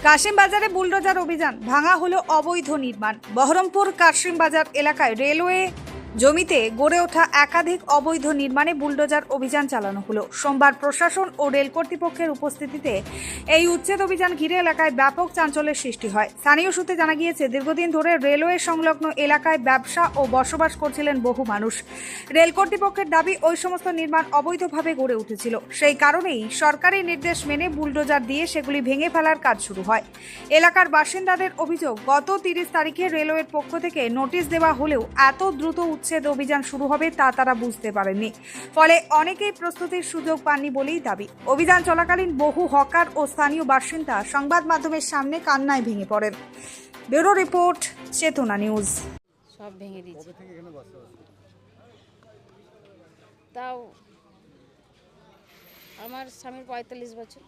কাশিমবাজারে bulldozer অভিযান, ভাঙা হলো অবৈধ নির্মাণ। বহরমপুর কাশিমবাজার এলাকায় রেলওয়ে জমিতে গড়ে ওঠা একাধিক অবৈধ নির্মাণে বুলডোজার অভিযান চালানো হলো। সোমবার প্রশাসন ও রেল কর্তৃপক্ষের উপস্থিতিতে এই উচ্ছেদ অভিযান ঘিরে এলাকায় ব্যাপক চাঞ্চল্যের সৃষ্টি হয়। স্থানীয় সূত্রে জানা গিয়েছে, দীর্ঘদিন ধরে রেলওয়ে সংলগ্ন এলাকায় ব্যবসা ও বসবাস করছিলেন বহু মানুষ। রেল কর্তৃপক্ষের দাবি, ওই সমস্ত নির্মাণ অবৈধভাবে গড়ে উঠেছিল। সেই কারণেই সরকারি নির্দেশ মেনে বুলডোজার দিয়ে সেগুলি ভেঙে ফেলার কাজ শুরু হয়। এলাকার বাসিন্দাদের অভিযোগ, গত 30 তারিখে রেলওয়ের পক্ষ থেকে নোটিশ দেওয়া হলেও এত দ্রুত উচ্ছেদ অভিযান শুরু হবে তা তারা বুঝতে পারেননি। ফলে অনেকেই প্রস্তুতির সুযোগ পাননি বলেই দাবি। অভিযান চলাকালীন বহু হকার ও স্থানীয় বাসিন্দা সংবাদ মাধ্যমের সামনে কান্নায় ভেঙে পড়েন। ব্যুরো রিপোর্ট, চেতনা নিউজ। সব ভেঙে দিয়েছে। তাও আমার স্বামীর 45 বছর।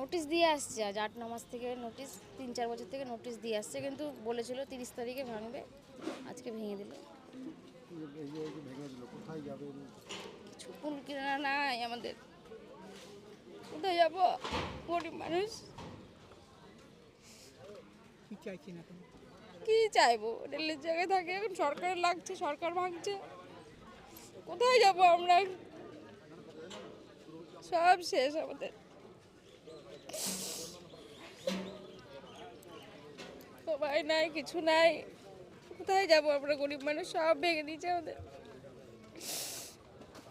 নোটিশ দিয়ে আসছে, আজ 8-9 মাস থেকে নোটিশ, 3-4 বছর থেকে নোটিশ দিয়ে আসছে, কিন্তু বলেছিল 30 তারিখে ভাঙবে, আজকে ভেঙে দিল। কিছু কুল কিনা নাই আমাদের, কোথায় যাবো? গরিব মানুষ, কি চাইবো? রেলের জায়গায় থাকে, এখন সরকার লাগছে, সরকার ভাঙছে, কোথায় যাবো আমরা? সব শেষ আমাদের। সবাই নাই, কিছু নাই, কোথায় যাবো আমরা? গরিব মানুষ, সব ভেঙে দিয়েছে আমাদের।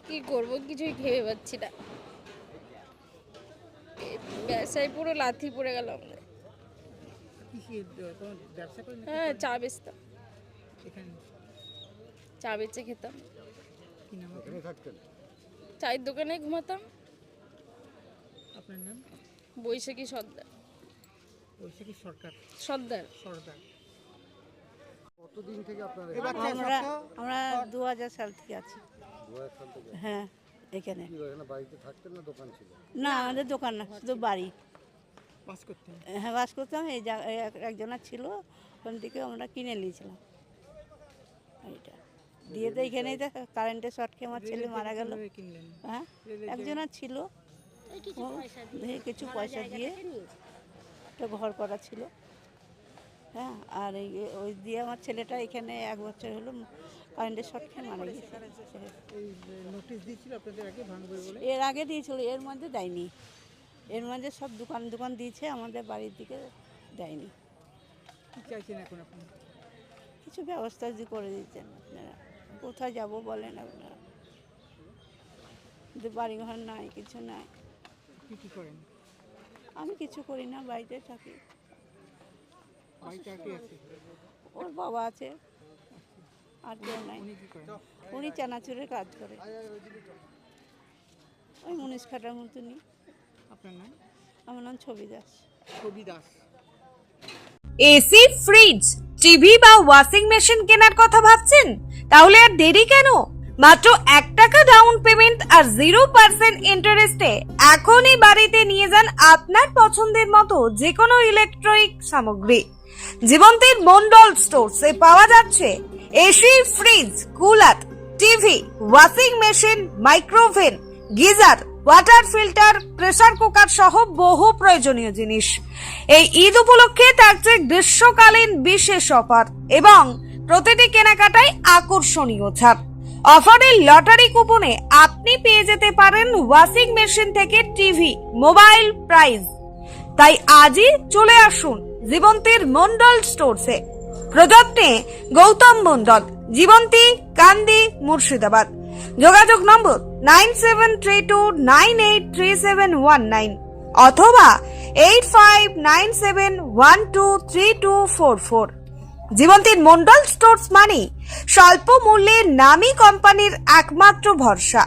কি করবো, কিছুই ভেবে পাচ্ছি না। ব্যবসায় পুরো লাথি পড়ে গেল আমাদের। হ্যাঁ, চা বেচতাম, চা বেচে খেতাম, চায়ের দোকানে ঘুমাতাম। আপনার নাম? বৈশাখী সর্দার। বৈশাখী সরকার সর্দার। কতদিন থেকে আপনারা আমরা 2000 সাল থেকে আছি। 2000 সাল থেকে? হ্যাঁ, এখানে। কি এখানে বাড়িতে থাকতেন না দোকান ছিল? না, আমাদের দোকান না, শুধু বাড়ি। বাস করতেন? হ্যাঁ, বাস করতাম। এই একজনের ছিল, ওখান থেকে আমরা কিনে নিয়েছিলাম এইটা দিয়ে। তো এইখানেই তো কারেন্টের শর্ট খেয়ে আমার ছেলে মারা গেল। হ্যাঁ, একজনের ছিল, কিছু পয়সা দিয়ে একটা ঘর করা ছিল। হ্যাঁ, আর ওই দিয়ে আমার ছেলেটা এখানে 1 বছর হলো কারেন্টের শর্ট খেয়ে মারা গেছে। নোটিশ দিয়েছিল আপনাদের আগে ভাঙবে বলে? এর আগে দিয়েছিল, এর মধ্যে দেয়নি। এর মধ্যে সব দোকান দিয়েছে, আমাদের বাড়ির দিকে দেয়নি। কি চাইছেন এখন আপনি? কিছু ব্যবস্থা যদি করে দিতেন আপনারা। কোথায় যাব বলেন আপনারা? কিন্তু বাড়িঘর নাই, কিছু নাই। কি করেন? আমি কিছু করি না, বাড়িতে থাকি। বাড়িতে কে আছে? ওর বাবা আছে, আর কেউ নাই। উনি কি করেন? উনি চানাচুরের কাজ করে, ওই মুনিশ খাটার মতনই। আপনার নাম? আমার নাম ছবি দাস। ছবি দাস। এসি, ফ্রিজ, টিভি বা ওয়াশিং মেশিন কেনার কথা ভাবছেন? তাহলে আর দেরি কেন? মাত্র 1 টাকা ডাউন পেমেন্ট আর 0% ইন্টারেস্টে এখনই বাড়িতে নিয়ে যান আপনার পছন্দের মতো যে কোনো ইলেকট্রনিক সামগ্রী। জীবন্তীর মন্ডল স্টোরসে পাওয়া যাচ্ছে AC, fridge, cooler, TV, washing machine, microoven, geyser, water filter, pressure cooker সহ বহু প্রয়োজনীয় জিনিস। এই ঈদ উপলক্ষে থাকছে গ্রীষ্মকালীন বিশেষ অফার এবং প্রতিটি কেনাকাটায় আকর্ষণীয় ছাড়। অফারের লটারি কুপনে আপনি পেয়ে যেতে পারেন ওয়াশিং মেশিন থেকে টিভি, মোবাইল প্রাইজ। তাই আজই চলে আসুন জীবন্তীর মন্ডল স্টোরসে। প্রযত্নে গৌতম মন্ডল, জীবন্তী, কান্দি, মুর্শিদাবাদ। যোগাযোগ নম্বর 9732983719 অথবা 8597123244। জীবন্তীর মন্ডল স্টোরস মানে স্বল্প মূল্যে নামী কোম্পানির একমাত্র ভরসা।